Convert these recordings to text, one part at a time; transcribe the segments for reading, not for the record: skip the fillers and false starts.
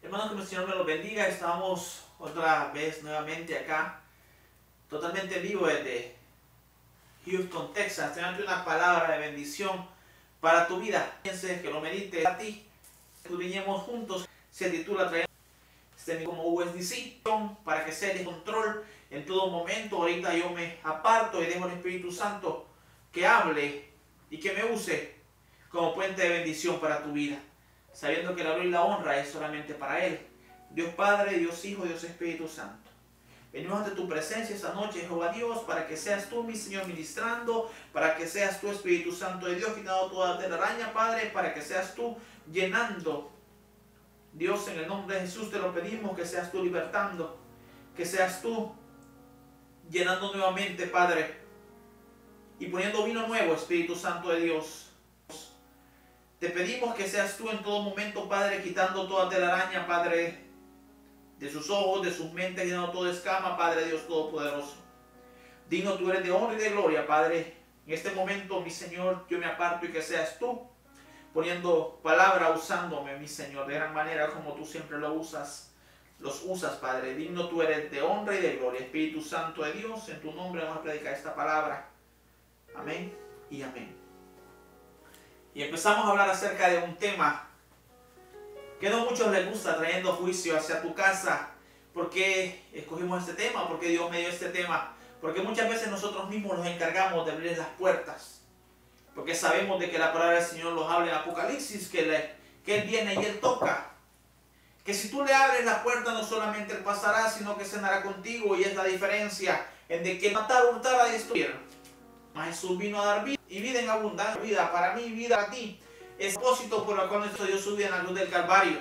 Hermanos, que el Señor me los bendiga. Estamos otra vez nuevamente acá, totalmente vivo desde Houston, Texas. Tengo una palabra de bendición para tu vida. Piense que lo medite a ti. Estudiemos juntos. Se titula como USDC, para que sea de control en todo momento. Ahorita yo me aparto y dejo al Espíritu Santo que hable y que me use como puente de bendición para tu vida, sabiendo que la gloria y la honra es solamente para Él. Dios Padre, Dios Hijo, Dios Espíritu Santo. Venimos ante tu presencia esta noche, Jehová Dios, para que seas tú, mi Señor, ministrando, para que seas tú, Espíritu Santo de Dios, quitando toda telaraña, Padre, para que seas tú llenando. Dios, en el nombre de Jesús te lo pedimos, que seas tú libertando, que seas tú llenando nuevamente, Padre, y poniendo vino nuevo, Espíritu Santo de Dios. Te pedimos que seas tú en todo momento, Padre, quitando toda telaraña, Padre, de sus ojos, de sus mentes, llenando toda escama, Padre Dios Todopoderoso. Digno tú eres de honra y de gloria, Padre. En este momento, mi Señor, yo me aparto y que seas tú poniendo palabra, usándome, mi Señor, de gran manera como tú siempre los usas, Padre. Digno tú eres de honra y de gloria. Espíritu Santo de Dios, en tu nombre vamos a predicar esta palabra. Amén y amén. Y empezamos a hablar acerca de un tema que no a muchos les gusta, trayendo juicio hacia tu casa. ¿Por qué escogimos este tema? ¿Por qué Dios me dio este tema? Porque muchas veces nosotros mismos nos encargamos de abrir las puertas. Porque sabemos de que la palabra del Señor nos habla en Apocalipsis, que Él viene y Él toca. Que si tú le abres la puerta, no solamente Él pasará, sino que cenará contigo. Y es la diferencia en de que matar, hurtar, a destruir. Mas Jesús vino a dar vida, y vida en abundancia. Vida para mí, vida para ti. Es el propósito por el cual nuestro Dios subió en la cruz del Calvario.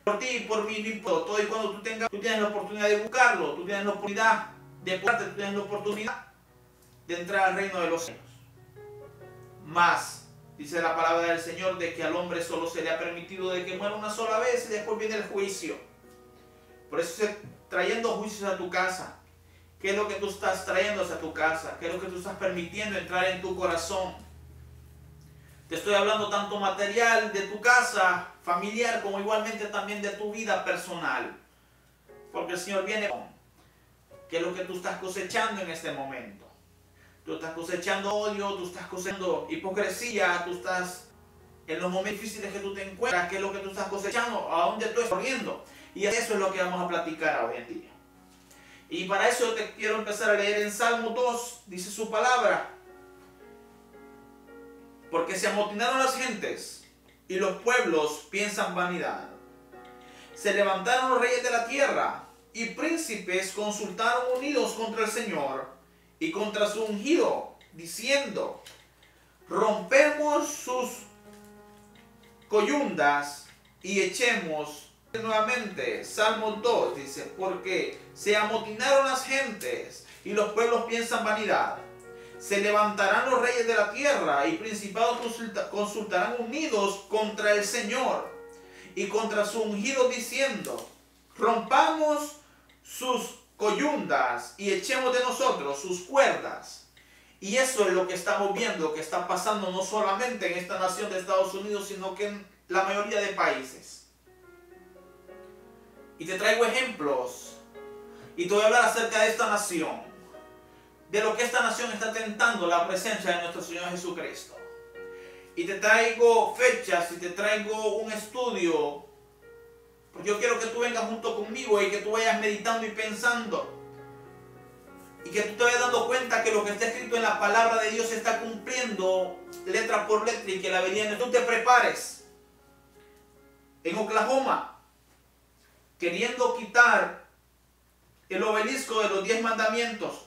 Por ti y por mí, no importa. Todo y cuando tú tienes la oportunidad de buscarlo, tú tienes la oportunidad de poderte, tú tienes la oportunidad de entrar al reino de los cielos. Mas, dice la palabra del Señor, de que al hombre solo se le ha permitido de que muera una sola vez y después viene el juicio. Por eso, trayendo juicios a tu casa. ¿Qué es lo que tú estás trayendo hacia tu casa? ¿Qué es lo que tú estás permitiendo entrar en tu corazón? Te estoy hablando tanto material de tu casa familiar como igualmente también de tu vida personal. Porque el Señor viene. ¿Qué es lo que tú estás cosechando en este momento? Tú estás cosechando odio, tú estás cosechando hipocresía, tú estás en los momentos difíciles que tú te encuentras. ¿Qué es lo que tú estás cosechando? ¿A dónde tú estás corriendo? Y eso es lo que vamos a platicar hoy en día. Y para eso te quiero empezar a leer en Salmo 2, dice su palabra. Porque se amotinaron las gentes y los pueblos piensan vanidad. Se levantaron los reyes de la tierra y príncipes consultaron unidos contra el Señor y contra su ungido, diciendo: rompemos sus coyundas y echemos. Nuevamente, Salmo 2 dice: porque se amotinaron las gentes y los pueblos piensan vanidad. Se levantarán los reyes de la tierra y principados consultarán unidos contra el Señor y contra su ungido, diciendo: rompamos sus coyundas y echemos de nosotros sus cuerdas. Y eso es lo que estamos viendo que está pasando no solamente en esta nación de Estados Unidos, sino que en la mayoría de países. Y te traigo ejemplos y te voy a hablar acerca de esta nación. de lo que esta nación está tentando la presencia de nuestro Señor Jesucristo. Y te traigo fechas y te traigo un estudio, porque yo quiero que tú vengas junto conmigo y que tú vayas meditando y pensando. Y que tú te vayas dando cuenta que lo que está escrito en la palabra de Dios se está cumpliendo letra por letra, y que la venida de tú te prepares. En Oklahoma, queriendo quitar el obelisco de los 10 mandamientos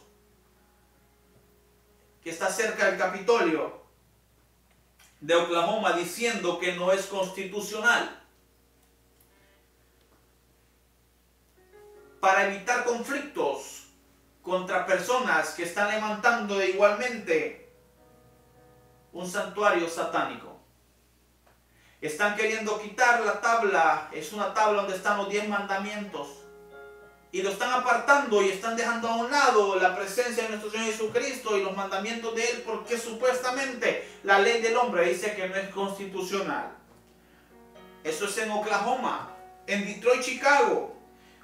que está cerca del Capitolio de Oklahoma, diciendo que no es constitucional, para evitar conflictos contra personas que están levantando igualmente un santuario satánico. Están queriendo quitar la tabla, es una tabla donde están los 10 mandamientos, y lo están apartando y están dejando a un lado la presencia de nuestro Señor Jesucristo y los mandamientos de Él, porque supuestamente la ley del hombre dice que no es constitucional. Eso es en Oklahoma. En Detroit, Chicago,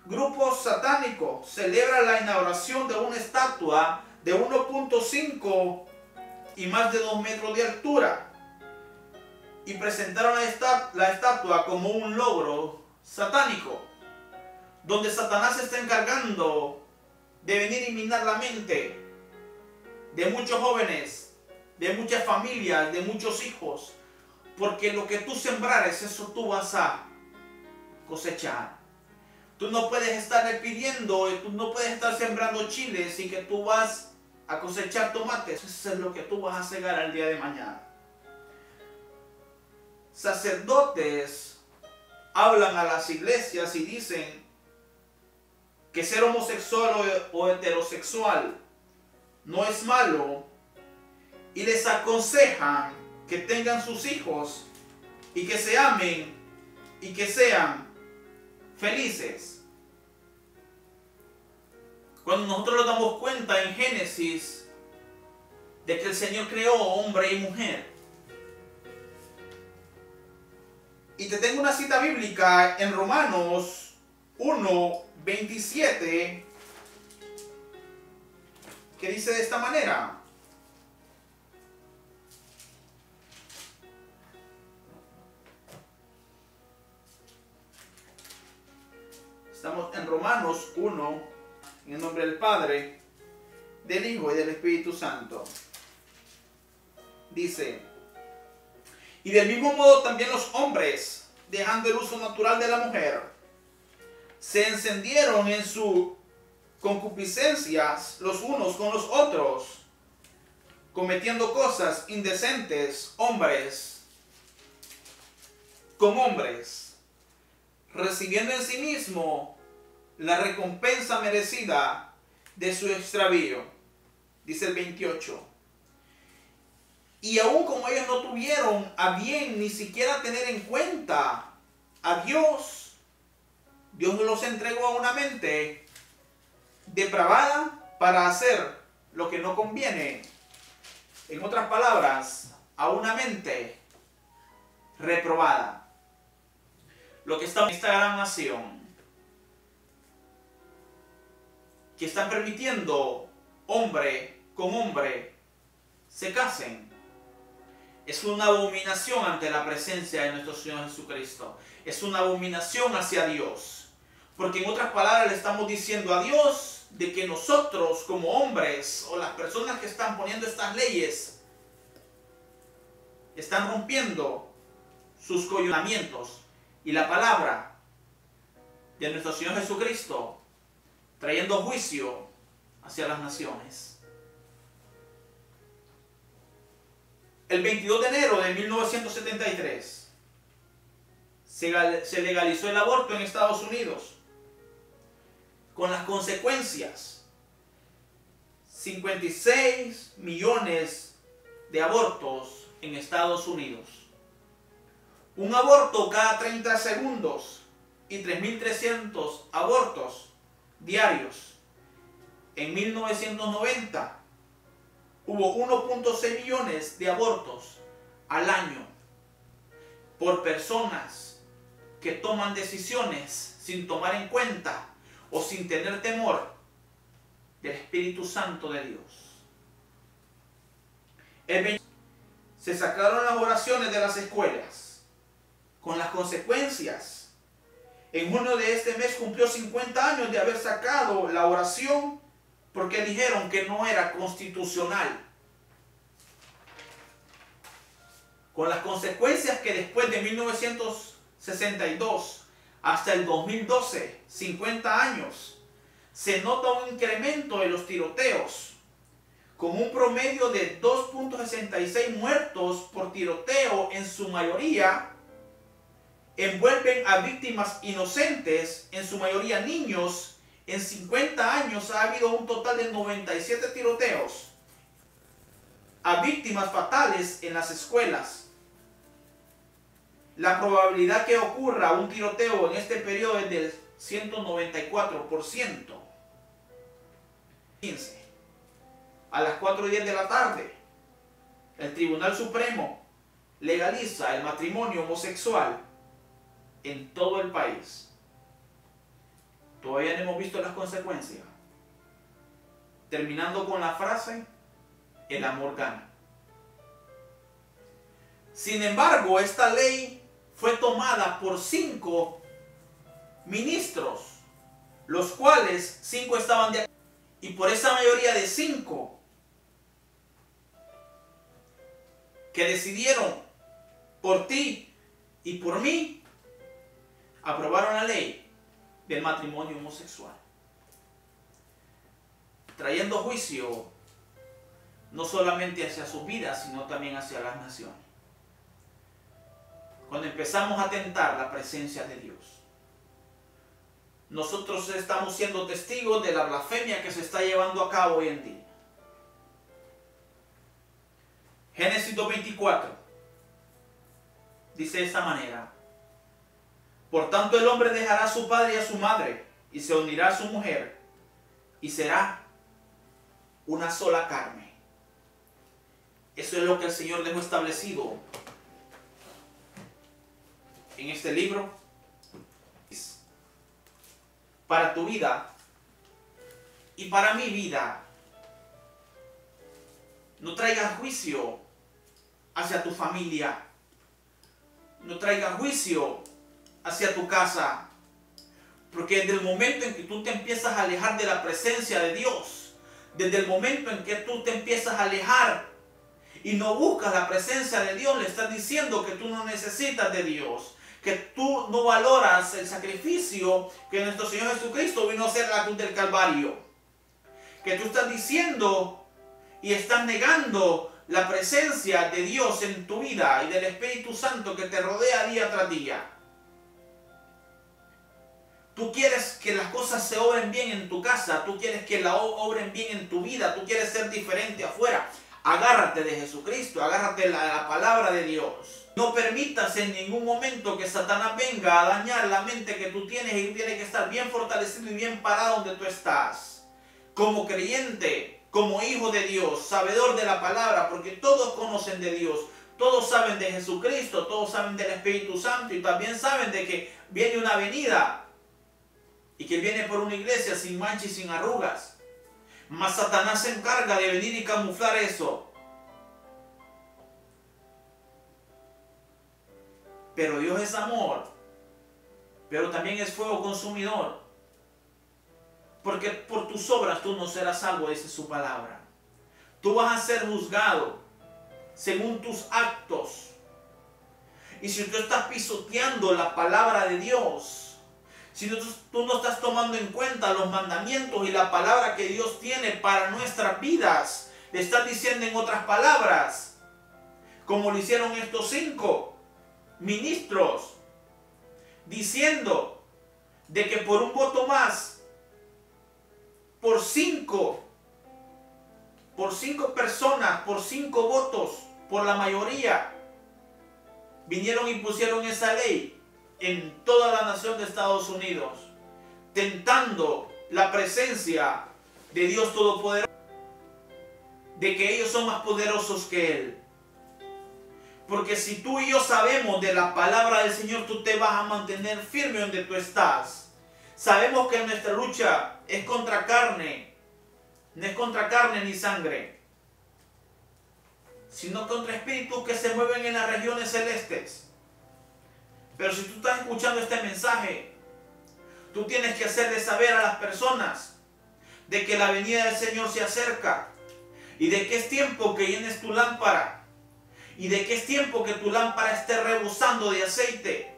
grupos satánicos celebran la inauguración de una estatua de 1.5 y más de 2 metros de altura, y presentaron la estatua como un logro satánico, donde Satanás se está encargando de venir y minar la mente de muchos jóvenes, de muchas familias, de muchos hijos, porque lo que tú sembrares, eso tú vas a cosechar. Tú no puedes estar pidiendo, tú no puedes estar sembrando chiles y que tú vas a cosechar tomates. Eso es lo que tú vas a cegar al día de mañana. Sacerdotes hablan a las iglesias y dicen que ser homosexual o heterosexual no es malo, y les aconsejan que tengan sus hijos y que se amen y que sean felices. Cuando nosotros nos damos cuenta en Génesis de que el Señor creó hombre y mujer. Y te tengo una cita bíblica en Romanos 1:27, que dice de esta manera: estamos en Romanos 1, en el nombre del Padre, del Hijo y del Espíritu Santo. Dice: y del mismo modo también los hombres, dejando el uso natural de la mujer, se encendieron en sus concupiscencias los unos con los otros, cometiendo cosas indecentes, hombres con hombres, recibiendo en sí mismo la recompensa merecida de su extravío. Dice el 28. Y aun como ellos no tuvieron a bien ni siquiera tener en cuenta a Dios, Dios los entregó a una mente depravada para hacer lo que no conviene. En otras palabras, a una mente reprobada. Lo que está en esta gran nación, que están permitiendo hombre con hombre se casen, es una abominación ante la presencia de nuestro Señor Jesucristo. Es una abominación hacia Dios. Porque en otras palabras le estamos diciendo a Dios de que nosotros como hombres, o las personas que están poniendo estas leyes, están rompiendo sus coyunamientos y la palabra de nuestro Señor Jesucristo, trayendo juicio hacia las naciones. El 22 de enero de 1973 se legalizó el aborto en Estados Unidos, con las consecuencias: 56 millones de abortos en Estados Unidos. Un aborto cada 30 segundos y 3.300 abortos diarios. En 1990 hubo 1.6 millones de abortos al año por personas que toman decisiones sin tomar en cuenta o sin tener temor del Espíritu Santo de Dios. Se sacaron las oraciones de las escuelas, con las consecuencias. En junio de este mes cumplió 50 años de haber sacado la oración porque dijeron que no era constitucional. Con las consecuencias que después de 1962 hasta el 2012, 50 años, se nota un incremento de los tiroteos, con un promedio de 2.66 muertos por tiroteo. En su mayoría envuelven a víctimas inocentes, en su mayoría niños. En 50 años ha habido un total de 97 tiroteos a víctimas fatales en las escuelas. La probabilidad que ocurra un tiroteo en este periodo es del 194%. 15. A las 4:10 de la tarde, el Tribunal Supremo legaliza el matrimonio homosexual en todo el país. Todavía no hemos visto las consecuencias. Terminando con la frase, el amor gana. Sin embargo, esta ley fue tomada por 5 ministros, los cuales 5 estaban de acuerdo. Y por esa mayoría de 5 que decidieron por ti y por mí, aprobaron la ley del matrimonio homosexual, trayendo juicio no solamente hacia sus vidas, sino también hacia las naciones. Cuando empezamos a tentar la presencia de Dios, nosotros estamos siendo testigos de la blasfemia que se está llevando a cabo hoy en día. Génesis 2:24 dice de esta manera: por tanto el hombre dejará a su padre y a su madre, y se unirá a su mujer, y será una sola carne. Eso es lo que el Señor dejó establecido en este libro para tu vida y para mi vida. No traigas juicio hacia tu familia, no traigas juicio hacia tu casa, porque desde el momento en que tú te empiezas a alejar de la presencia de Dios, desde el momento en que tú te empiezas a alejar y no buscas la presencia de Dios, le estás diciendo que tú no necesitas de Dios, que tú no valoras el sacrificio que nuestro Señor Jesucristo vino a hacer en la cruz del Calvario, que tú estás diciendo y estás negando la presencia de Dios en tu vida y del Espíritu Santo que te rodea día tras día. Tú quieres que las cosas se obren bien en tu casa, tú quieres que la obren bien en tu vida, tú quieres ser diferente afuera. Agárrate de Jesucristo, agárrate de la palabra de Dios. No permitas en ningún momento que Satanás venga a dañar la mente que tú tienes, y tú tienes que estar bien fortalecido y bien parado donde tú estás. Como creyente, como hijo de Dios, sabedor de la palabra, porque todos conocen de Dios, todos saben de Jesucristo, todos saben del Espíritu Santo, y también saben de que viene una venida y que viene por una iglesia sin mancha y sin arrugas. Mas Satanás se encarga de venir y camuflar eso. Pero Dios es amor, pero también es fuego consumidor. Porque por tus obras tú no serás salvo, dice su palabra. Tú vas a ser juzgado según tus actos. Y si tú estás pisoteando la palabra de Dios, si tú no estás tomando en cuenta los mandamientos y la palabra que Dios tiene para nuestras vidas, le estás diciendo en otras palabras, como lo hicieron estos 5 ministros, diciendo de que por un voto más, por 5 personas, por 5 votos, por la mayoría, vinieron y pusieron esa ley en toda la nación de Estados Unidos, tentando la presencia de Dios Todopoderoso, de que ellos son más poderosos que Él. Porque si tú y yo sabemos de la palabra del Señor, tú te vas a mantener firme donde tú estás. Sabemos que nuestra lucha es contra carne, no es contra carne ni sangre, sino contra espíritus que se mueven en las regiones celestes. Pero si tú estás escuchando este mensaje, tú tienes que hacerle saber a las personas de que la venida del Señor se acerca y de que es tiempo que llenes tu lámpara y de que es tiempo que tu lámpara esté rebosando de aceite,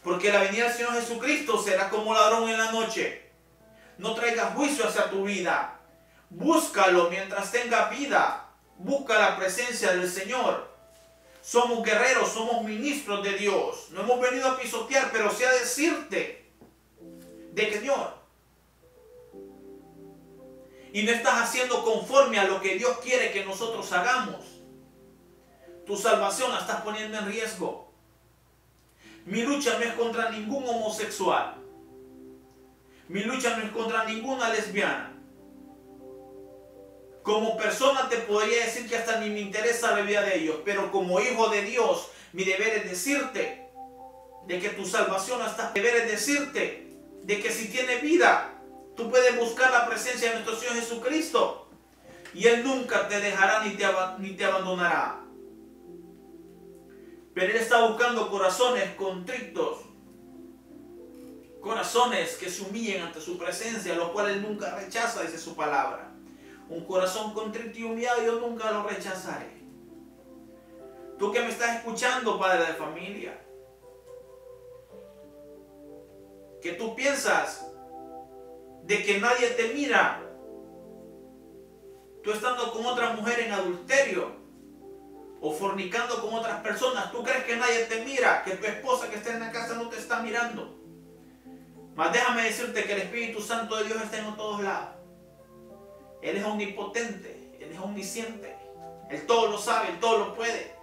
porque la venida del Señor Jesucristo será como ladrón en la noche. No traigas juicio hacia tu vida, búscalo mientras tenga vida, busca la presencia del Señor. Somos guerreros, somos ministros de Dios, no hemos venido a pisotear, pero sí a decirte de que Señor, y no estás haciendo conforme a lo que Dios quiere que nosotros hagamos, tu salvación la estás poniendo en riesgo. Mi lucha no es contra ningún homosexual, mi lucha no es contra ninguna lesbiana. Como persona te podría decir que hasta ni me interesa la vida de ellos, pero como hijo de Dios, mi deber es decirte de que tu salvación está. Mi deber es decirte de que si tiene vida, tú puedes buscar la presencia de nuestro Señor Jesucristo y Él nunca te dejará ni te abandonará. Pero Él está buscando corazones contritos, corazones que se humillen ante su presencia, los cuales Él nunca rechaza, dice su palabra. Un corazón contrito y humillado yo nunca lo rechazaré. Tú que me estás escuchando, padre de familia, que tú piensas de que nadie te mira, tú estando con otra mujer en adulterio o fornicando con otras personas, tú crees que nadie te mira, que tu esposa que está en la casa no te está mirando. Mas déjame decirte que el Espíritu Santo de Dios está en todos lados. Él es omnipotente, Él es omnisciente, Él todo lo sabe, Él todo lo puede.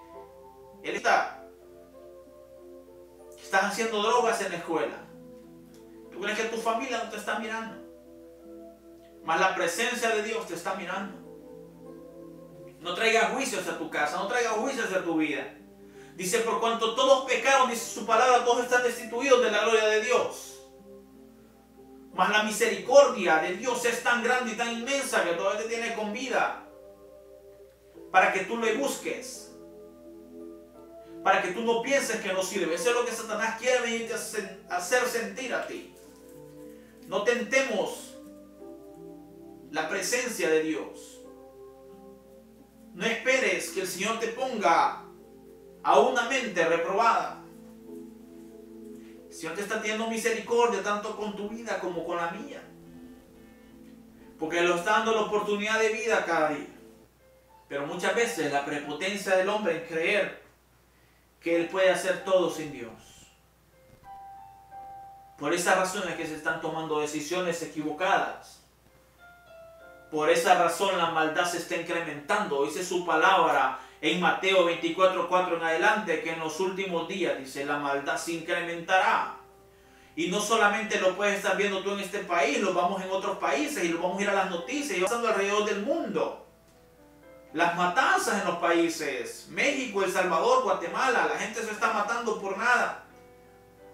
Él estás haciendo drogas en la escuela. ¿Tú crees que tu familia no te está mirando? Mas la presencia de Dios te está mirando. No traigas juicio hacia tu casa, no traigas juicio hacia tu vida. Dice, por cuanto todos pecaron, dice su palabra, todos están destituidos de la gloria de Dios. Mas la misericordia de Dios es tan grande y tan inmensa que todavía te tiene con vida. Para que tú le busques. Para que tú no pienses que no sirve. Eso es lo que Satanás quiere venirte a hacer sentir a ti. No tentemos la presencia de Dios. No esperes que el Señor te ponga a una mente reprobada. El Señor te está teniendo misericordia tanto con tu vida como con la mía. Porque le está dando la oportunidad de vida cada día. Pero muchas veces la prepotencia del hombre en creer que él puede hacer todo sin Dios. Por esa razón es que se están tomando decisiones equivocadas. Por esa razón la maldad se está incrementando. Dice su palabra en Mateo 24:4 en adelante, que en los últimos días, dice, la maldad se incrementará. Y no solamente lo puedes estar viendo tú en este país, lo vamos en otros países y lo vamos a ir a las noticias y pasando alrededor del mundo. Las matanzas en los países, México, El Salvador, Guatemala, la gente se está matando por nada.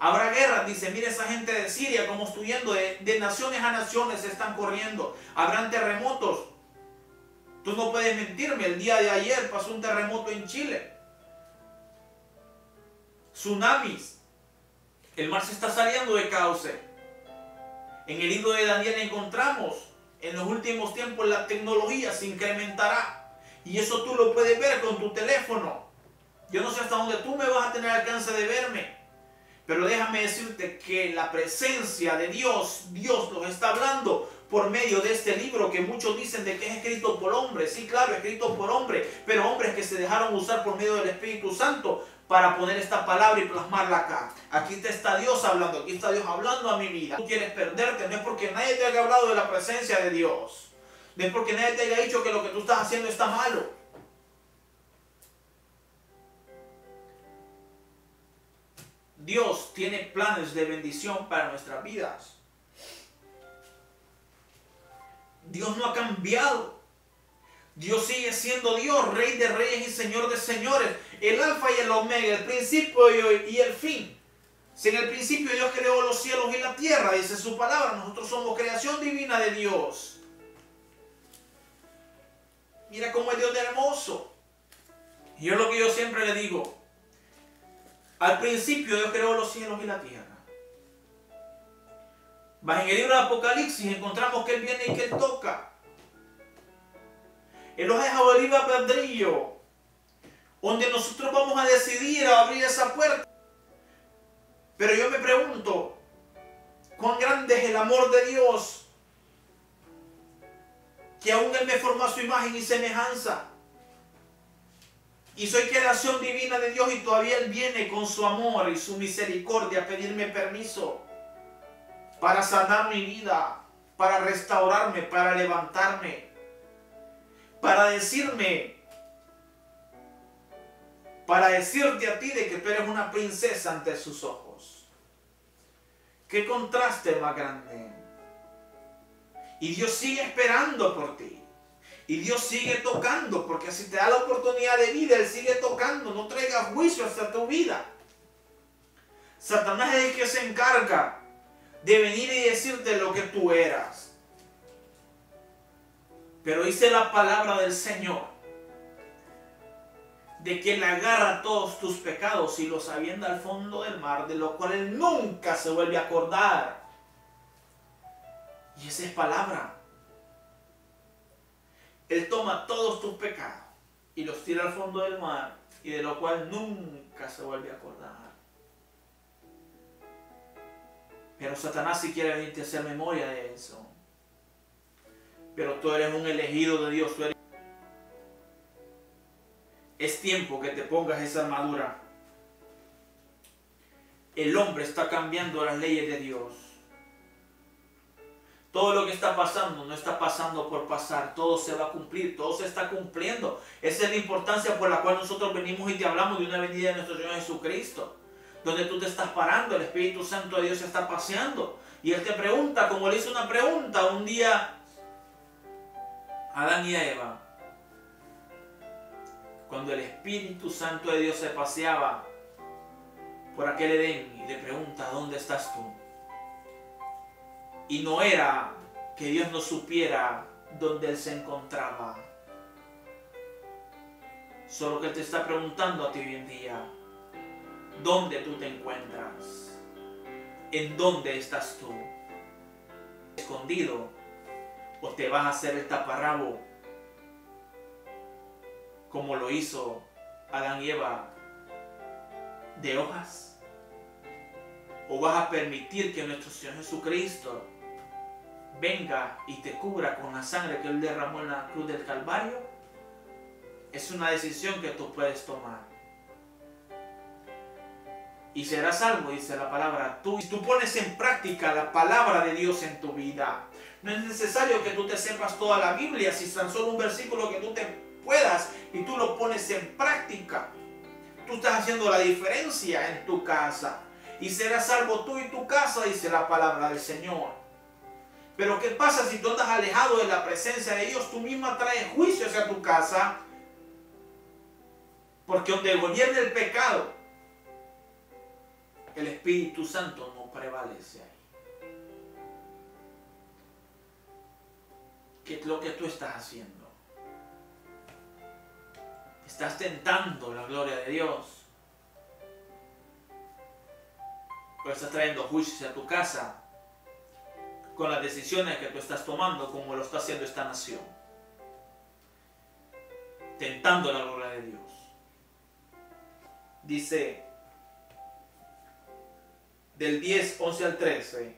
Habrá guerra, dice, mire esa gente de Siria como está huyendo, de naciones a naciones se están corriendo. Habrán terremotos. Tú no puedes mentirme, el día de ayer pasó un terremoto en Chile. Tsunamis. El mar se está saliendo de cauce. En el libro de Daniel encontramos, en los últimos tiempos la tecnología se incrementará. Y eso tú lo puedes ver con tu teléfono. Yo no sé hasta dónde tú me vas a tener alcance de verme. Pero déjame decirte que la presencia de Dios, Dios nos está hablando por medio de este libro que muchos dicen de que es escrito por hombres. Sí, claro, escrito por hombres, pero hombres que se dejaron usar por medio del Espíritu Santo para poner esta palabra y plasmarla acá. Aquí te está Dios hablando, aquí está Dios hablando a mi vida. Tú quieres perderte, no es porque nadie te haya hablado de la presencia de Dios. No es porque nadie te haya dicho que lo que tú estás haciendo está malo. Dios tiene planes de bendición para nuestras vidas. Dios no ha cambiado. Dios sigue siendo Dios, Rey de reyes y Señor de señores. El alfa y el omega, el principio y el fin. Si en el principio Dios creó los cielos y la tierra, dice su palabra, nosotros somos creación divina de Dios. Mira cómo es Dios de hermoso. Y es lo que yo siempre le digo. Al principio Dios creó los cielos y la tierra. En el libro de Apocalipsis encontramos que Él viene y que Él toca. Él nos ha dejado libre albedrío, donde nosotros vamos a decidir a abrir esa puerta. Pero yo me pregunto, ¿cuán grande es el amor de Dios? Que aún Él me formó a su imagen y semejanza. Y soy creación divina de Dios y todavía Él viene con su amor y su misericordia a pedirme permiso para sanar mi vida, para restaurarme, para levantarme, para decirte a ti de que tú eres una princesa ante sus ojos. Qué contraste más grande. Y Dios sigue esperando por ti. Y Dios sigue tocando, porque si te da la oportunidad de vida, Él sigue tocando. No traiga juicio hacia tu vida. Satanás es el que se encarga de venir y decirte lo que tú eras. Pero dice la palabra del Señor, de que Él agarra todos tus pecados y los avienta al fondo del mar, de lo cual Él nunca se vuelve a acordar. Y esa es palabra. Él toma todos tus pecados y los tira al fondo del mar, y de lo cual nunca se vuelve a acordar. Pero Satanás sí quiere venirte a hacer memoria de eso. Pero tú eres un elegido de Dios. Es tiempo que te pongas esa armadura. El hombre está cambiando las leyes de Dios. Todo lo que está pasando no está pasando por pasar, todo se va a cumplir, todo se está cumpliendo. Esa es la importancia por la cual nosotros venimos y te hablamos de una venida de nuestro Señor Jesucristo. Donde tú te estás parando, el Espíritu Santo de Dios se está paseando. Y Él te pregunta, como le hizo una pregunta un día a Adán y a Eva. Cuando el Espíritu Santo de Dios se paseaba por aquel Edén y le pregunta, ¿dónde estás tú? Y no era que Dios no supiera dónde Él se encontraba. Solo que Él te está preguntando a ti hoy en día, ¿dónde tú te encuentras? ¿En dónde estás tú? ¿Escondido? ¿O te vas a hacer el taparrabo? Como lo hizo Adán y Eva, de hojas. ¿O vas a permitir que nuestro Señor Jesucristo venga y te cubra con la sangre que Él derramó en la cruz del Calvario? Es una decisión que tú puedes tomar. Y serás salvo, dice la palabra. Si tú pones en práctica la palabra de Dios en tu vida, no es necesario que tú te sepas toda la Biblia, si tan solo un versículo que tú te puedas y tú lo pones en práctica. Tú estás haciendo la diferencia en tu casa. Y serás salvo tú y tu casa, dice la palabra del Señor. Pero ¿qué pasa si tú andas alejado de la presencia de Dios? Tú misma traes juicio hacia tu casa. Porque donde gobierna el pecado, el Espíritu Santo no prevalece ahí. ¿Qué es lo que tú estás haciendo? ¿Estás tentando la gloria de Dios? ¿O estás trayendo juicio a tu casa con las decisiones que tú estás tomando, como lo está haciendo esta nación? Tentando la gloria de Dios. Dice del 10, 11 al 13,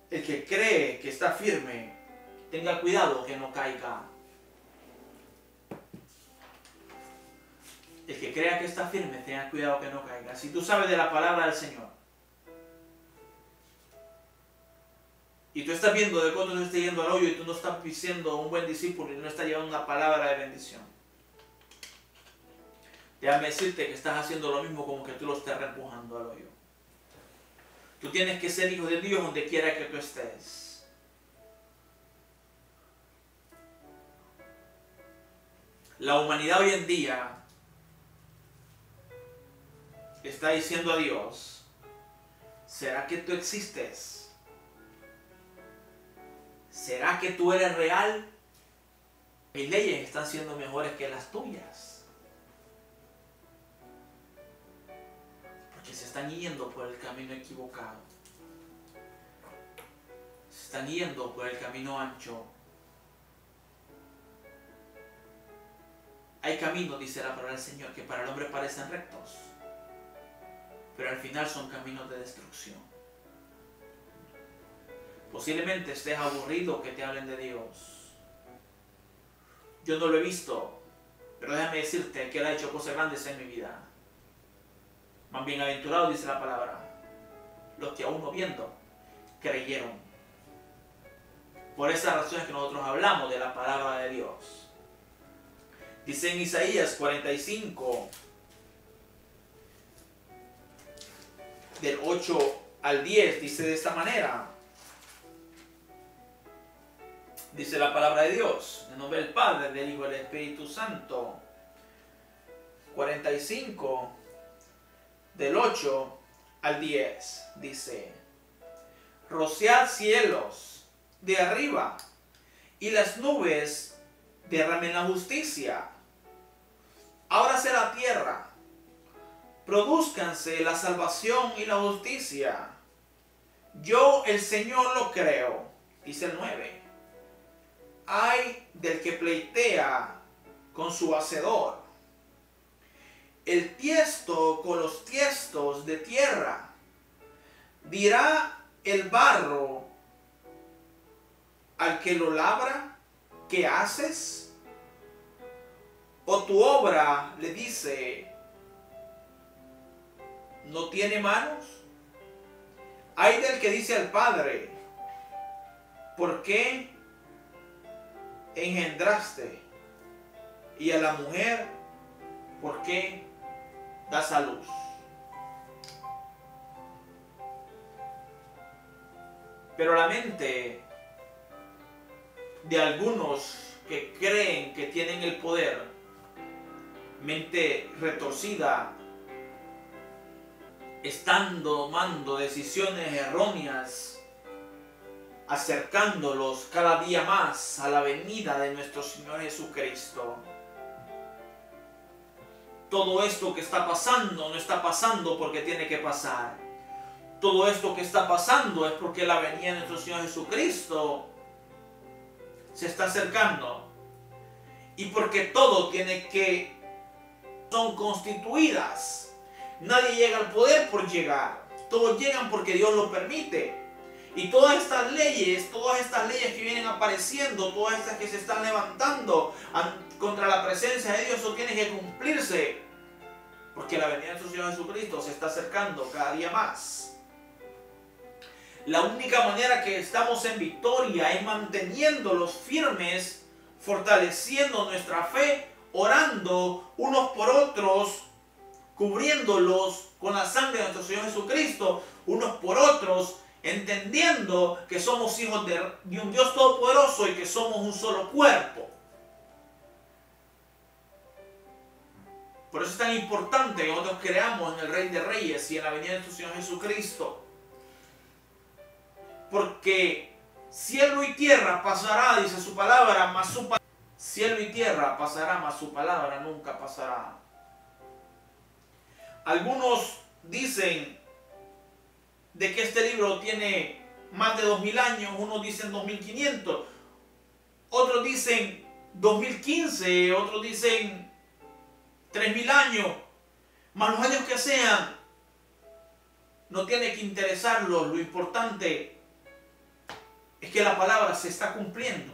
el que cree que está firme, tenga cuidado que no caiga. El que crea que está firme, tenga cuidado que no caiga. Si tú sabes de la palabra del Señor y tú estás viendo de que otro se está yendo al hoyo y tú no estás siendo un buen discípulo y no estás llevando una palabra de bendición, déjame decirte que estás haciendo lo mismo, como que tú lo estás empujando al hoyo. Tú tienes que ser hijo de Dios donde quiera que tú estés. La humanidad hoy en día está diciendo a Dios, ¿será que tú existes? ¿Será que tú eres real? Mis leyes están siendo mejores que las tuyas. están yendo por el camino equivocado. Se están yendo por el camino ancho. Hay caminos, dice la palabra del Señor, que para el hombre parecen rectos, pero al final son caminos de destrucción. Posiblemente estés aburrido que te hablen de Dios. Yo no lo he visto, pero déjame decirte que Él ha hecho cosas grandes en mi vida. Más bienaventurados, dice la palabra, los que aún no viendo, creyeron. Por esas razones que nosotros hablamos de la palabra de Dios. Dice en Isaías 45, del 8 al 10, dice de esta manera. Dice la palabra de Dios, en nombre del Padre, del Hijo y del Espíritu Santo. 45, del 8 al 10, dice: rociad cielos de arriba, y las nubes derramen la justicia. Ábrase la tierra, produzcanse la salvación y la justicia. Yo, el Señor, lo creo. Dice el 9. Ay del que pleitea con su hacedor, el tiesto con los tiestos de tierra. Dirá el barro al que lo labra, ¿qué haces? O tu obra le dice, ¿no tiene manos? Ay del que dice al padre, ¿por qué engendraste? Y a la mujer, ¿por qué das a luz? Pero la mente de algunos que creen que tienen el poder, mente retorcida, están tomando decisiones erróneas, acercándolos cada día más a la venida de nuestro Señor Jesucristo. Todo esto que está pasando no está pasando porque tiene que pasar. Todo esto que está pasando es porque la venida de nuestro Señor Jesucristo se está acercando. Y porque todo tiene que... son constituidas. Nadie llega al poder por llegar. Todos llegan porque Dios lo permite. Y todas estas leyes que vienen apareciendo, todas estas que se están levantando contra la presencia de Dios, eso tiene que cumplirse. Porque la venida de nuestro Señor Jesucristo se está acercando cada día más. La única manera que estamos en victoria es manteniéndolos firmes, fortaleciendo nuestra fe, orando unos por otros, cubriéndolos con la sangre de nuestro Señor Jesucristo, unos por otros, entendiendo que somos hijos de un Dios todopoderoso y que somos un solo cuerpo. Por eso es tan importante que nosotros creamos en el Rey de Reyes y en la venida de nuestro Señor Jesucristo. Porque cielo y tierra pasará, dice su palabra, mas su palabra. Cielo y tierra pasará, mas su palabra nunca pasará. Algunos dicen de que este libro tiene más de 2000 años, unos dicen 2500, otros dicen 2015, otros dicen 3000 años, más los años que sean, no tiene que interesarlos. Lo importante es que la palabra se está cumpliendo.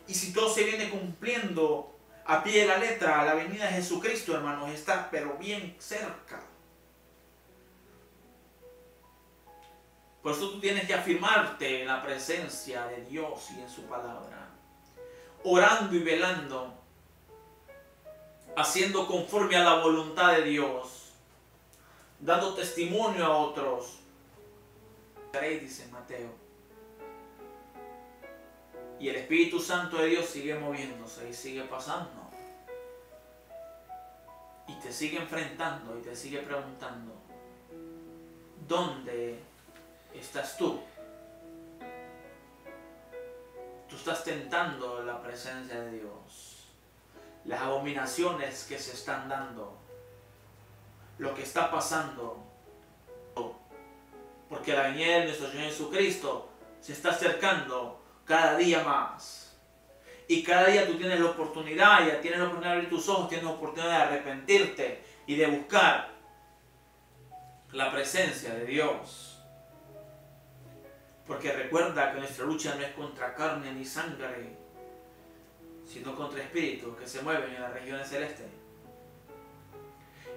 Y si todo se viene cumpliendo a pie de la letra, la venida de Jesucristo, hermanos, está pero bien cerca. Por eso tú tienes que afirmarte en la presencia de Dios y en su palabra, orando y velando, haciendo conforme a la voluntad de Dios, dando testimonio a otros. Dice Mateo. Y el Espíritu Santo de Dios sigue moviéndose y sigue pasando. Y te sigue enfrentando y te sigue preguntando, ¿dónde estás tú? Tú estás tentando la presencia de Dios. Las abominaciones que se están dando, lo que está pasando. Porque la venida de nuestro Señor Jesucristo se está acercando cada día más. Y cada día tú tienes la oportunidad, ya tienes la oportunidad de abrir tus ojos, tienes la oportunidad de arrepentirte y de buscar la presencia de Dios. Porque recuerda que nuestra lucha no es contra carne ni sangre, sino contra espíritus que se mueven en las regiones celestes.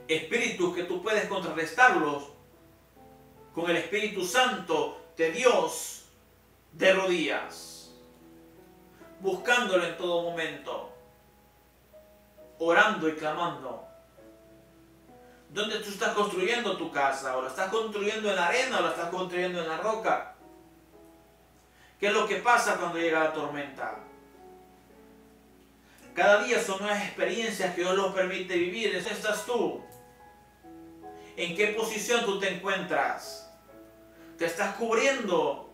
Espíritus que tú puedes contrarrestarlos con el Espíritu Santo de Dios de rodillas, buscándolo en todo momento, orando y clamando. ¿Dónde tú estás construyendo tu casa? ¿O la estás construyendo en la arena o la estás construyendo en la roca? ¿Qué es lo que pasa cuando llega la tormenta? Cada día son nuevas experiencias que Dios nos permite vivir. ¿En qué estás tú? ¿En qué posición tú te encuentras? ¿Te estás cubriendo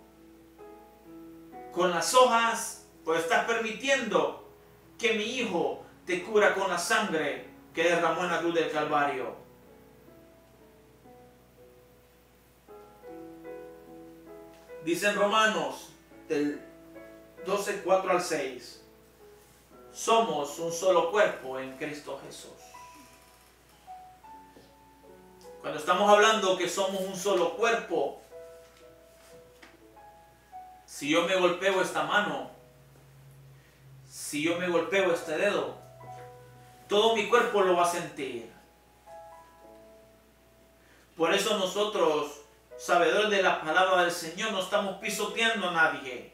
con las hojas o estás permitiendo que mi hijo te cubra con la sangre que derramó en la cruz del Calvario? Dice en Romanos del 12, 4 al 6, somos un solo cuerpo en Cristo Jesús. Cuando estamos hablando que somos un solo cuerpo, si yo me golpeo esta mano, si yo me golpeo este dedo, todo mi cuerpo lo va a sentir. Por eso nosotros, sabedores de la palabra del Señor, no estamos pisoteando a nadie.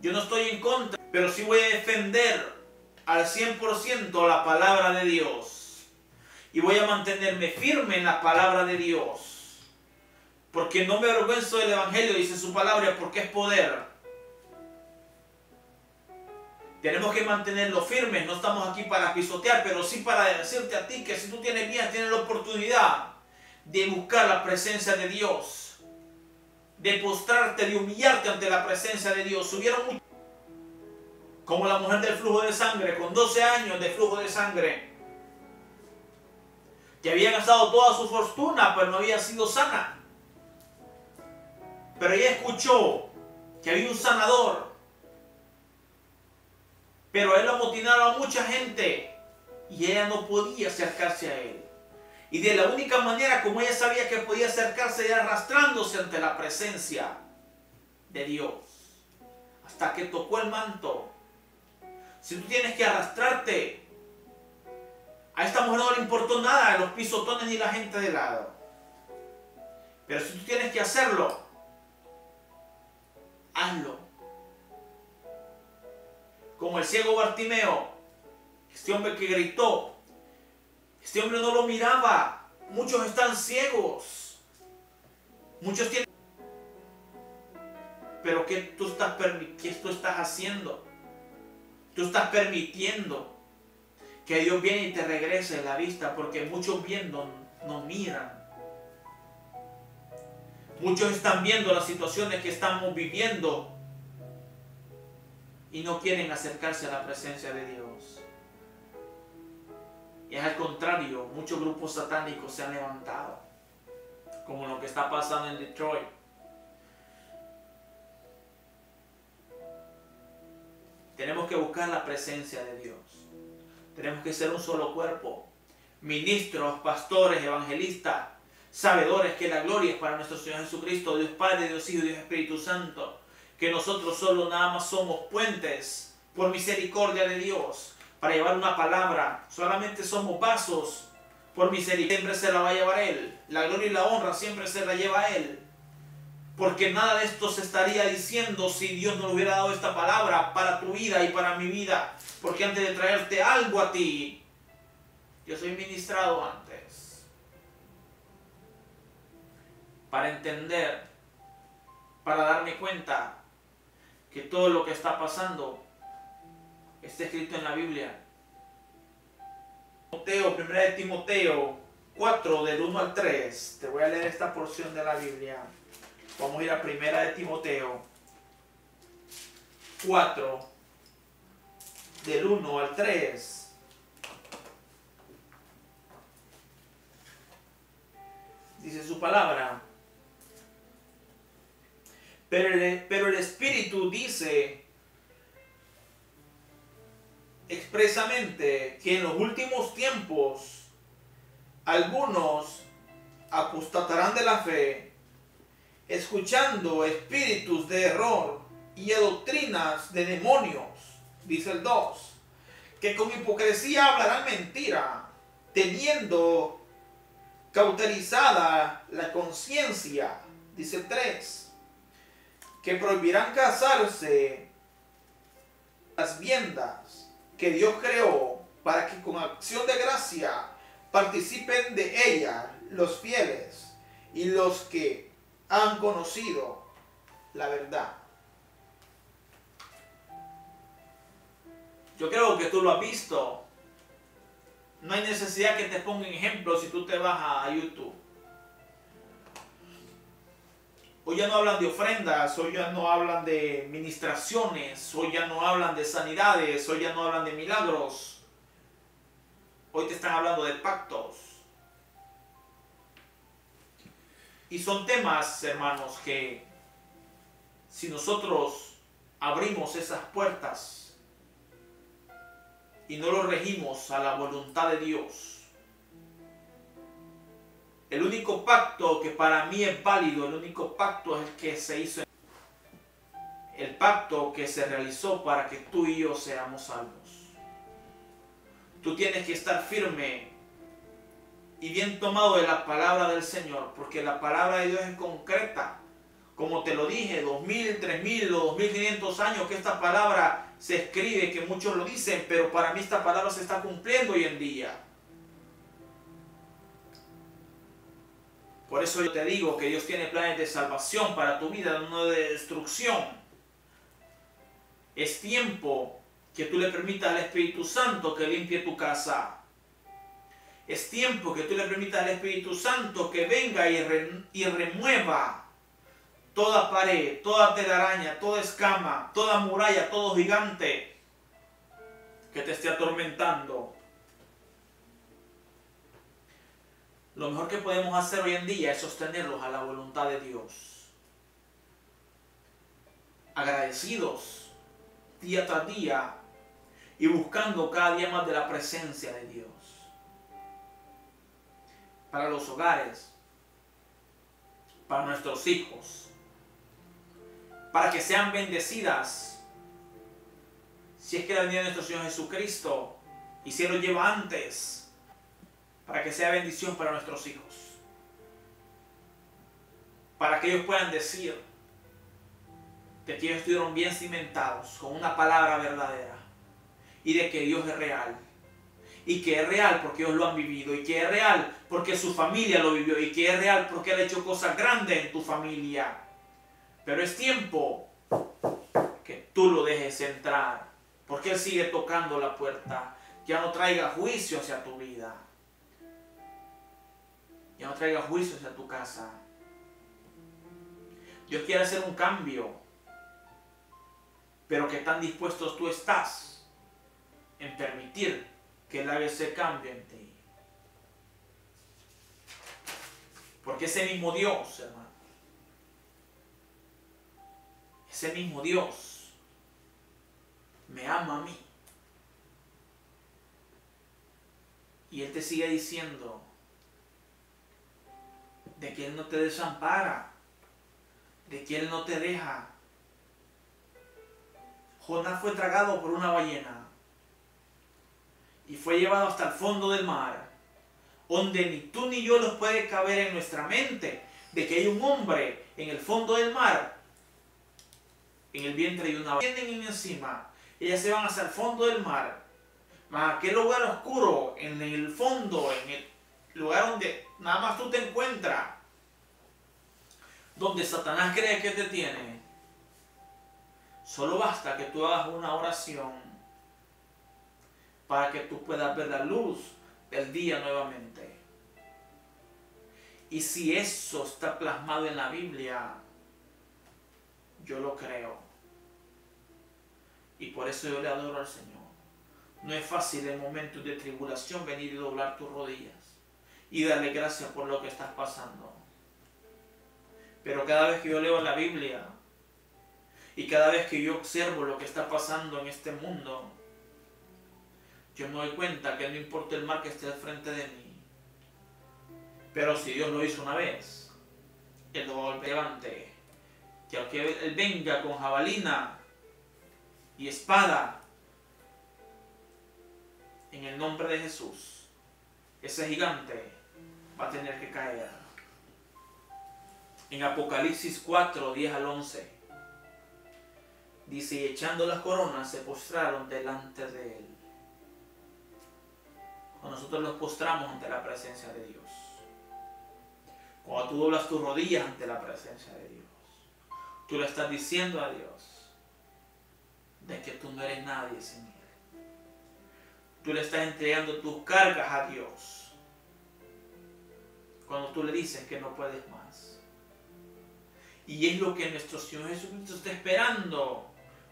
Yo no estoy en contra, pero sí voy a defender al 100% la palabra de Dios. Y voy a mantenerme firme en la palabra de Dios. Porque no me avergüenzo del Evangelio, dice su palabra, porque es poder. Tenemos que mantenerlo firme, no estamos aquí para pisotear, pero sí para decirte a ti que si tú tienes vías, tienes la oportunidad de buscar la presencia de Dios, de postrarte, de humillarte ante la presencia de Dios. Hubieron muchos, como la mujer del flujo de sangre, con 12 años de flujo de sangre, que había gastado toda su fortuna, pero no había sido sana. Pero ella escuchó que había un sanador, pero él amotinaron a mucha gente y ella no podía acercarse a él. Y de la única manera como ella sabía que podía acercarse era arrastrándose ante la presencia de Dios, hasta que tocó el manto. Si tú tienes que arrastrarte, a esta mujer no le importó nada los pisotones ni la gente de lado. Pero si tú tienes que hacerlo, hazlo. Como el ciego Bartimeo, este hombre que gritó, este hombre no lo miraba. Muchos están ciegos, muchos tienen. Pero ¿qué tú estás haciendo? Tú estás permitiendo que Dios viene y te regrese la vista, porque muchos viendo no miran. Muchos están viendo las situaciones que estamos viviendo y no quieren acercarse a la presencia de Dios. Y es al contrario, muchos grupos satánicos se han levantado, como lo que está pasando en Detroit. Tenemos que buscar la presencia de Dios. Tenemos que ser un solo cuerpo. Ministros, pastores, evangelistas, sabedores que la gloria es para nuestro Señor Jesucristo, Dios Padre, Dios Hijo y Dios Espíritu Santo. Que nosotros solo nada más somos puentes por misericordia de Dios para llevar una palabra. Solamente somos vasos por misericordia. Siempre se la va a llevar Él. La gloria y la honra siempre se la lleva a Él. Porque nada de esto se estaría diciendo si Dios no le hubiera dado esta palabra para tu vida y para mi vida. Porque antes de traerte algo a ti, yo soy ministrado antes. Para entender, para darme cuenta que todo lo que está pasando está escrito en la Biblia. Primera de Timoteo 4, del 1 al 3. Te voy a leer esta porción de la Biblia. Vamos a ir a Primera de Timoteo 4, del 1 al 3. palabra. Pero el Espíritu dice expresamente que en los últimos tiempos algunos apostatarán de la fe, escuchando espíritus de error y doctrinas de demonios, dice el 2, que con hipocresía hablarán mentira, teniendo cauterizada la conciencia, dice el 3, que prohibirán casarse las viandas que Dios creó para que con acción de gracia participen de ella los fieles y los que han conocido la verdad. Yo creo que tú lo has visto. No hay necesidad que te ponga ejemplos si tú te vas a YouTube. Hoy ya no hablan de ofrendas, hoy ya no hablan de ministraciones, hoy ya no hablan de sanidades, hoy ya no hablan de milagros. Hoy te están hablando de pactos. Y son temas, hermanos, que si nosotros abrimos esas puertas y no los regimos a la voluntad de Dios, el único pacto que para mí es válido, el único pacto es el que se hizo, el pacto que se realizó para que tú y yo seamos salvos. Tú tienes que estar firme y bien tomado de la palabra del Señor, porque la palabra de Dios es concreta. Como te lo dije, 2000, 3000 o 2500 años que esta palabra se escribe, que muchos lo dicen, pero para mí esta palabra se está cumpliendo hoy en día. Por eso yo te digo que Dios tiene planes de salvación para tu vida, no de destrucción. Es tiempo que tú le permitas al Espíritu Santo que limpie tu casa. Es tiempo que tú le permitas al Espíritu Santo que venga y remueva toda pared, toda telaraña, toda escama, toda muralla, todo gigante que te esté atormentando. Lo mejor que podemos hacer hoy en día es sostenerlos a la voluntad de Dios. Agradecidos día tras día y buscando cada día más de la presencia de Dios. Para los hogares, para nuestros hijos, para que sean bendecidas. Si es que la venida de nuestro Señor Jesucristo y si Él lo lleva antes, para que sea bendición para nuestros hijos, para que ellos puedan decir de que ellos estuvieron bien cimentados con una palabra verdadera y de que Dios es real, y que es real porque ellos lo han vivido, y que es real porque su familia lo vivió, y que es real porque Él ha hecho cosas grandes en tu familia. Pero es tiempo que tú lo dejes entrar, porque Él sigue tocando la puerta. Ya no traiga juicio hacia tu vida, ya no traiga juicio hacia tu casa. Dios quiere hacer un cambio, pero ¿qué tan dispuestos tú estás en permitir que Él haga ese cambio en ti? Porque ese mismo Dios, hermano, ese mismo Dios me ama a mí. Y Él te sigue diciendo de que Él no te desampara, de que Él no te deja. Jonás fue tragado por una ballena y fue llevado hasta el fondo del mar, donde ni tú ni yo nos puede caber en nuestra mente de que hay un hombre en el fondo del mar, en el vientre de una ballena. Vienen encima, ellas se van hasta el fondo del mar, a aquel lugar oscuro, en el fondo, en el lugar donde nada más tú te encuentras, donde Satanás cree que te tiene. Solo basta que tú hagas una oración para que tú puedas ver la luz del día nuevamente. Y si eso está plasmado en la Biblia, yo lo creo. Y por eso yo le adoro al Señor. No es fácil en momentos de tribulación venir y doblar tus rodillas y darle gracias por lo que estás pasando. Pero cada vez que yo leo la Biblia y cada vez que yo observo lo que está pasando en este mundo, yo me doy cuenta que no importa el mal que esté al frente de mí, pero si Dios lo hizo una vez, Él lo va a volver levante. Que aunque Él venga con jabalina y espada, en el nombre de Jesús, ese gigante va a tener que caer. En Apocalipsis 4, 10 al 11, dice, y echando las coronas se postraron delante de Él. Cuando nosotros nos postramos ante la presencia de Dios, cuando tú doblas tus rodillas ante la presencia de Dios, tú le estás diciendo a Dios de que tú no eres nadie sin Él. Tú le estás entregando tus cargas a Dios. Cuando tú le dices que no puedes más. Y es lo que nuestro Señor Jesucristo está esperando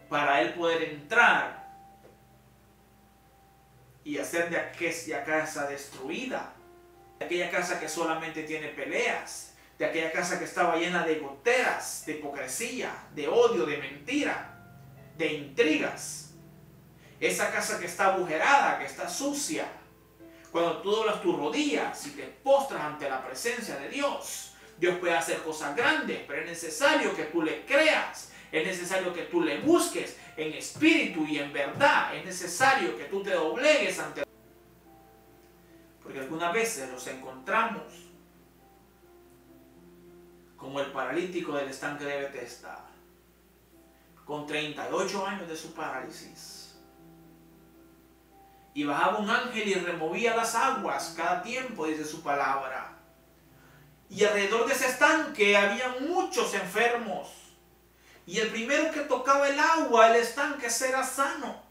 para Él poder entrar y hacer de aquella casa destruida, de aquella casa que solamente tiene peleas, de aquella casa que estaba llena de goteras, de hipocresía, de odio, de mentira, de intrigas. Esa casa que está agujerada, que está sucia. Cuando tú doblas tus rodillas y te postras ante la presencia de Dios, Dios puede hacer cosas grandes, pero es necesario que tú le creas. Es necesario que tú le busques en espíritu y en verdad. Es necesario que tú te doblegues ante Él. Porque algunas veces los encontramos como el paralítico del estanque de Betesda, con 38 años de su parálisis. Y bajaba un ángel y removía las aguas cada tiempo, dice su palabra. Y alrededor de ese estanque había muchos enfermos. Y el primero que tocaba el agua, el estanque, era sano.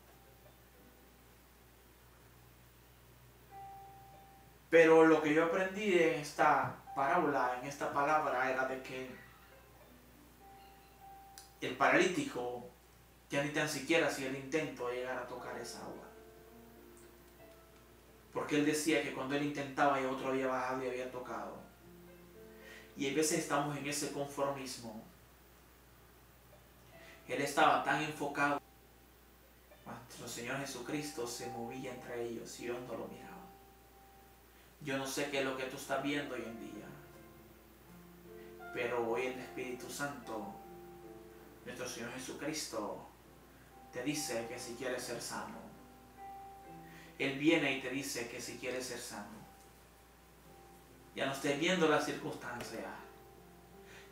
Pero lo que yo aprendí en esta parábola, en esta palabra, era de que el paralítico ya ni tan siquiera hacía el intento de llegar a tocar esa agua. Porque él decía que cuando él intentaba y otro había bajado y había tocado. Y a veces estamos en ese conformismo. Él estaba tan enfocado. Nuestro Señor Jesucristo se movía entre ellos y ellos no lo miraban. Yo no sé qué es lo que tú estás viendo hoy en día. Pero hoy el Espíritu Santo, nuestro Señor Jesucristo, te dice que si quieres ser sano. Él viene y te dice que si quieres ser sano. Ya no estés viendo las circunstancias.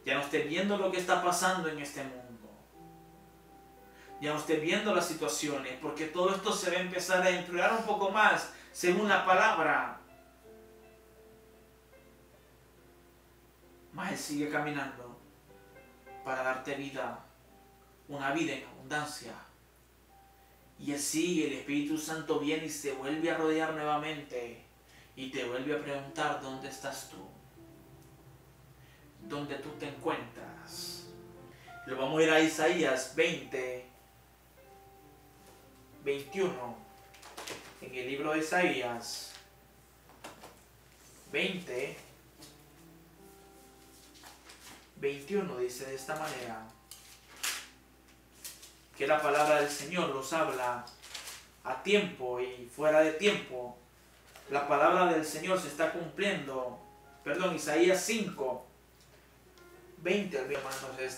Ya no estés viendo lo que está pasando en este mundo. Ya no estés viendo las situaciones, porque todo esto se va a empezar a empeorar un poco más según la palabra. Mas Él sigue caminando para darte vida, una vida en abundancia. Y Él sigue, el Espíritu Santo viene y se vuelve a rodear nuevamente y te vuelve a preguntar: ¿dónde estás tú? ¿Dónde tú te encuentras? Lo vamos a ir a Isaías 20, 21. En el libro de Isaías 20, 21 dice de esta manera, que la palabra del Señor nos habla a tiempo y fuera de tiempo. La palabra del Señor se está cumpliendo. Perdón, Isaías 5, 20, hermanos.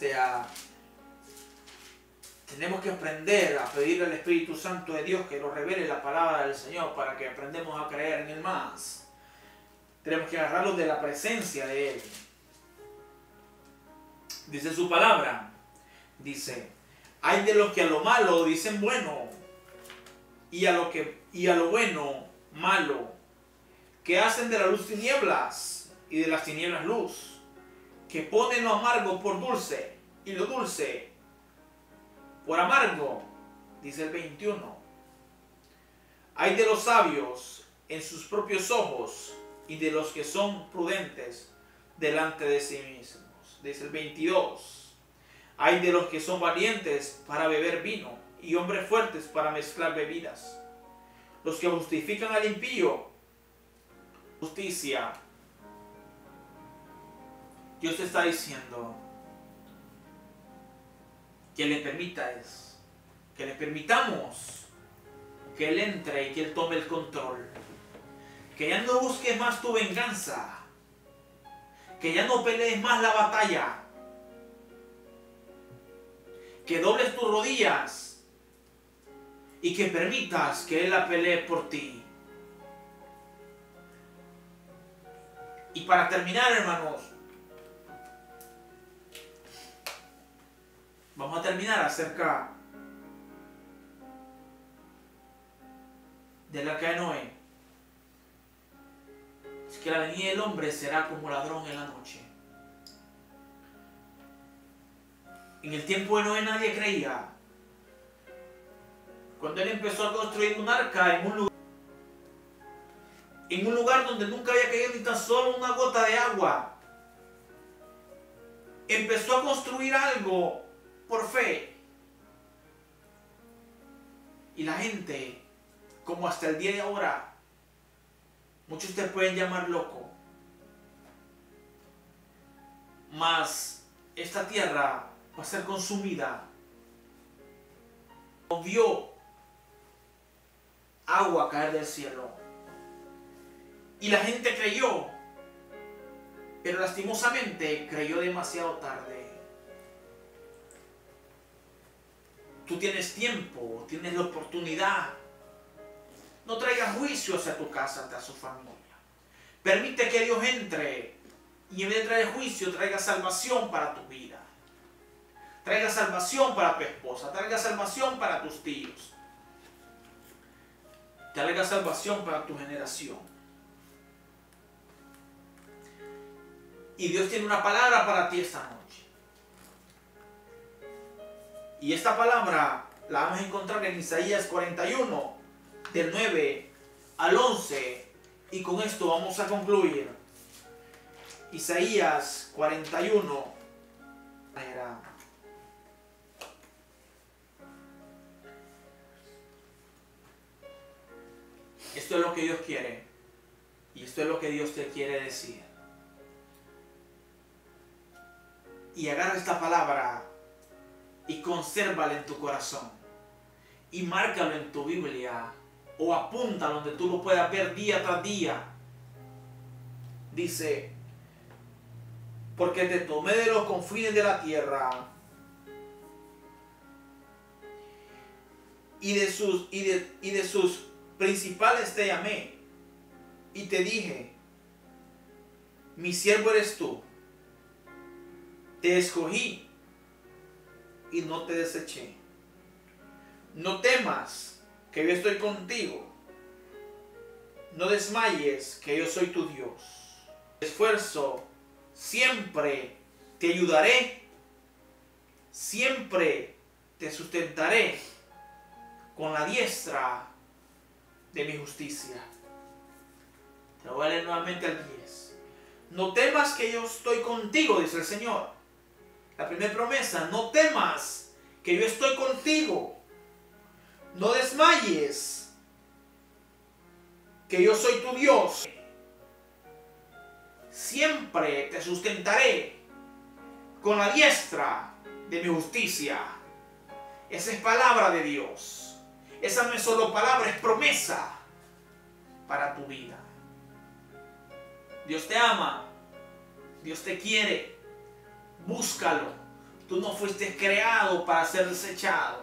Tenemos que aprender a pedirle al Espíritu Santo de Dios que nos revele la palabra del Señor para que aprendamos a creer en Él más. Tenemos que agarrarlos de la presencia de Él. Dice su palabra, dice: hay de los que a lo malo dicen bueno, y a lo bueno malo, que hacen de la luz tinieblas y de las tinieblas luz, que ponen lo amargo por dulce y lo dulce por amargo. Dice el 21. Hay de los sabios en sus propios ojos y de los que son prudentes delante de sí mismos. Dice el 22. Hay de los que son valientes para beber vino y hombres fuertes para mezclar bebidas. Los que justifican al impío, justicia, Dios te está diciendo que le permitas, que le permitamos que Él entre y que Él tome el control. Que ya no busques más tu venganza. Que ya no pelees más la batalla. Que dobles tus rodillas y que permitas que Él la pelee por ti. Y para terminar, hermanos, vamos a terminar acerca del arca de Noé. Es que la venida del hombre será como ladrón en la noche. En el tiempo de Noé nadie creía. Cuando él empezó a construir un arca en un lugar donde nunca había caído ni tan solo una gota de agua, empezó a construir algo por fe. Y la gente, como hasta el día de ahora, muchos te pueden llamar loco, mas esta tierra va a ser consumida. Vio agua caer del cielo y la gente creyó, pero lastimosamente creyó demasiado tarde. Tú tienes tiempo, tienes la oportunidad. No traigas juicio hacia tu casa, hacia su familia. Permite que Dios entre y en vez de traer juicio, traiga salvación para tu vida. Traiga salvación para tu esposa, traiga salvación para tus tíos. Traiga salvación para tu generación. Y Dios tiene una palabra para ti esta noche. Y esta palabra la vamos a encontrar en Isaías 41, del 9 al 11. Y con esto vamos a concluir. Isaías 41. Esto es lo que Dios quiere. Y esto es lo que Dios te quiere decir. Y agarra esta palabra y consérvala en tu corazón. Y márcalo en tu Biblia. O apúntalo donde tú lo puedas ver día tras día. Dice: porque te tomé de los confines de la tierra. Y de sus principales te llamé. Y te dije: mi siervo eres tú. Te escogí y no te deseché. No temas, que yo estoy contigo. No desmayes, que yo soy tu Dios. Esfuerzo, siempre te ayudaré. Siempre te sustentaré con la diestra de mi justicia. Te voy a leer nuevamente al 10. No temas, que yo estoy contigo, dice el Señor. La primera promesa: no temas, que yo estoy contigo. No desmayes, que yo soy tu Dios. Siempre te sustentaré con la diestra de mi justicia. Esa es palabra de Dios. Esa no es solo palabra, es promesa para tu vida. Dios te ama. Dios te quiere. Búscalo. Tú no fuiste creado para ser desechado.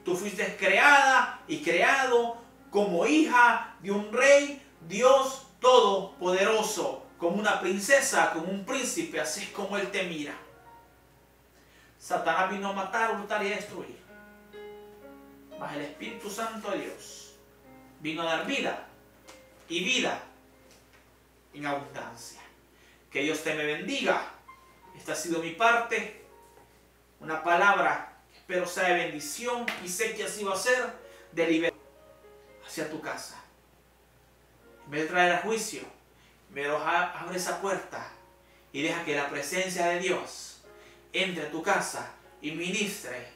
Tú fuiste creada y creado como hija de un rey, Dios todopoderoso, como una princesa, como un príncipe. Así es como Él te mira. Satanás vino a matar, hurtar y a destruir. Mas el Espíritu Santo de Dios vino a dar vida, y vida en abundancia. Que Dios te me bendiga. Esta ha sido mi parte. Una palabra que espero sea de bendición, y sé que así va a ser, de liberación hacia tu casa. En vez de traer a juicio, me abre esa puerta y deja que la presencia de Dios entre a tu casa y ministre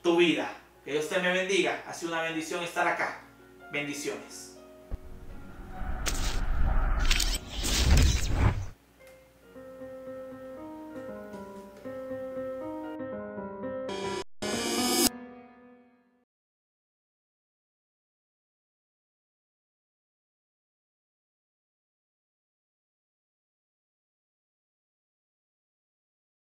tu vida. Que Dios te me bendiga. Ha sido una bendición estar acá. Bendiciones.